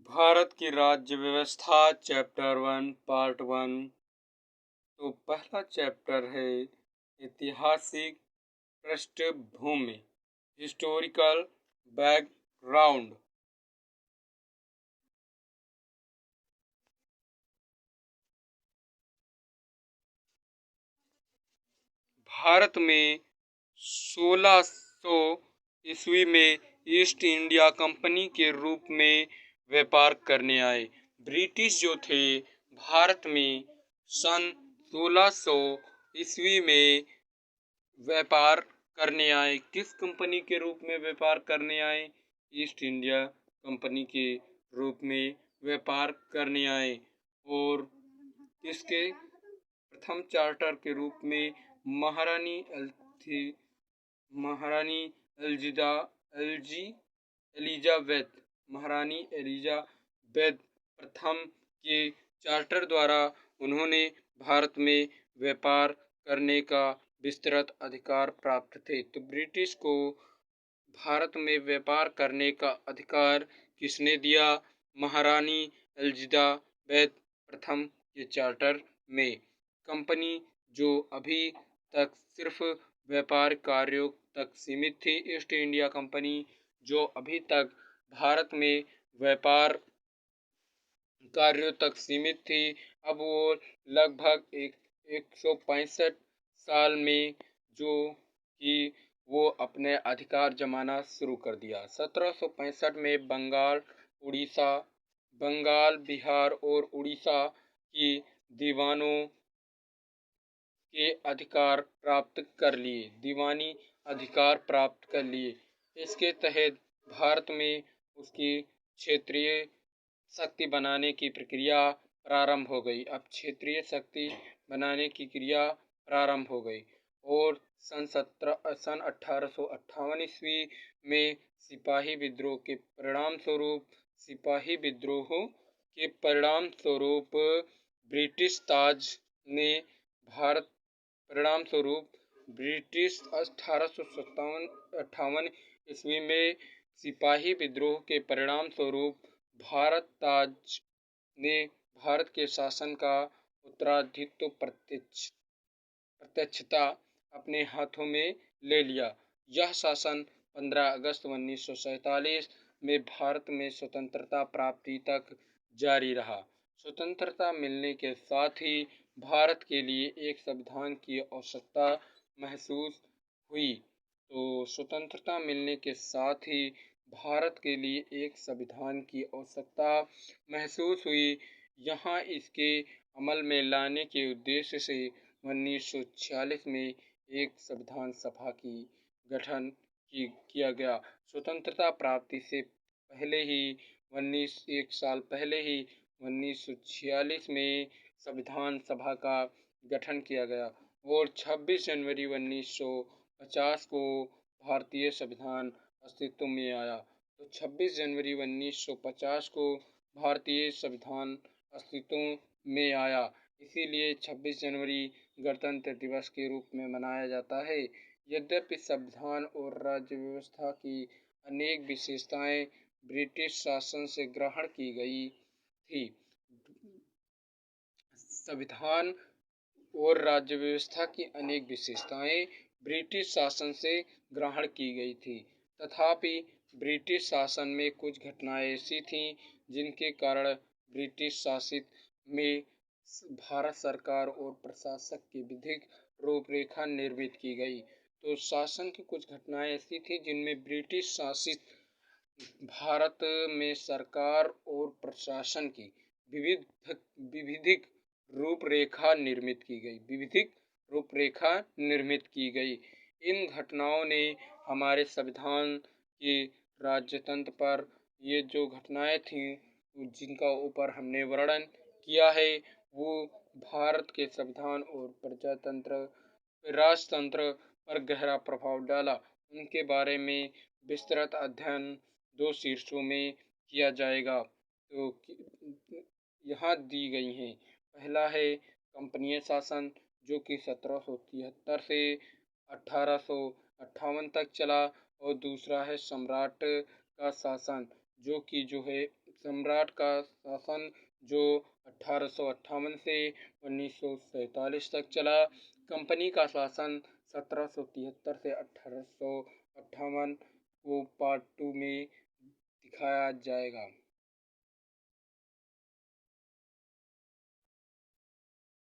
भारत की राज्य व्यवस्था चैप्टर 1 पार्ट 1। तो पहला चैप्टर है ऐतिहासिक पृष्ठभूमि, हिस्टोरिकल बैकग्राउंड। भारत में 1600 ईस्वी में ईस्ट इंडिया कंपनी के रूप में व्यापार करने आए। ब्रिटिश जो थे भारत में सन 1600 ईस्वी में व्यापार करने आए। किस कंपनी के रूप में व्यापार करने आए? ईस्ट इंडिया कंपनी के रूप में व्यापार करने आए। और किसके प्रथम चार्टर के रूप में महारानी एलिजाबेथ महारानी एलिजाबेथ प्रथम के चार्टर द्वारा उन्होंने भारत में व्यापार करने का विस्तृत अधिकार प्राप्त थे। तो ब्रिटिश को भारत में व्यापार करने का अधिकार किसने दिया? महारानी एलिजाबेथ प्रथम के चार्टर में। कंपनी जो अभी तक सिर्फ व्यापार कार्यों तक सीमित थी, ईस्ट इंडिया कंपनी जो अभी तक भारत में व्यापार कार्यों तक सीमित थी, अब वो लगभग 165 साल में जो कि वो अपने अधिकार जमाना शुरू कर दिया। 1765 में बंगाल, बिहार और उड़ीसा की दीवानों के अधिकार प्राप्त कर लिए दीवानी अधिकार प्राप्त कर लिए। इसके तहत भारत में उसकी क्षेत्रीय शक्ति बनाने की प्रक्रिया प्रारंभ हो गई। अब क्षेत्रीय शक्ति बनाने की क्रिया प्रारंभ हो गई और सन 1858 ईस्वी में सिपाही विद्रोह के परिणाम स्वरूप ब्रिटिश ताज ने भारत परिणाम स्वरूप ब्रिटिश 1858 ईस्वी में सिपाही विद्रोह के परिणाम स्वरूप भारत ताज ने भारत के शासन का उत्तराधित्व प्रत्यक्षता अपने हाथों में ले लिया। यह शासन 15 अगस्त 1947 में भारत में स्वतंत्रता प्राप्ति तक जारी रहा। स्वतंत्रता मिलने के साथ ही भारत के लिए एक संविधान की आवश्यकता महसूस हुई। तो स्वतंत्रता मिलने के साथ ही भारत के लिए एक संविधान की आवश्यकता महसूस हुई। यहाँ इसके अमल में लाने के उद्देश्य से 1946 में एक संविधान सभा की गठन किया गया। स्वतंत्रता प्राप्ति से पहले ही एक साल पहले ही 1946 में संविधान सभा का गठन किया गया और 26 जनवरी 1950 को भारतीय संविधान अस्तित्व में आया। तो 26 जनवरी 1950 को भारतीय संविधान अस्तित्व में आया। इसीलिए 26 जनवरी गणतंत्र दिवस के रूप में मनाया जाता है। यद्यपि संविधान और राज्य व्यवस्था की अनेक विशेषताएं ब्रिटिश शासन से ग्रहण की गई थी, संविधान और राज्य व्यवस्था की अनेक विशेषताएं ब्रिटिश शासन से ग्रहण की गई थी, तथापि ब्रिटिश शासन में कुछ घटनाएं ऐसी थीं जिनके कारण ब्रिटिश शासित में भारत सरकार और प्रशासक की विधिक रूपरेखा निर्मित की गई। तो शासन की कुछ घटनाएं ऐसी थी जिनमें ब्रिटिश शासित भारत में सरकार और प्रशासन की विविधिक रूपरेखा निर्मित की गई। इन घटनाओं ने हमारे संविधान के राज्यतंत्र पर ये जो घटनाएं थीं जिनका ऊपर हमने वर्णन किया है, वो भारत के संविधान और प्रजातंत्र राजतंत्र पर गहरा प्रभाव डाला। उनके बारे में विस्तृत अध्ययन 2 शीर्षों में किया जाएगा। तो यहाँ दी गई हैं। पहला है कंपनीय शासन जो कि 1773 से 1858 तक चला और दूसरा है सम्राट का शासन जो कि सम्राट का शासन जो 1858 से 1947 तक चला। कंपनी का शासन 1773 से 1858 को पार्ट 2 में दिखाया जाएगा।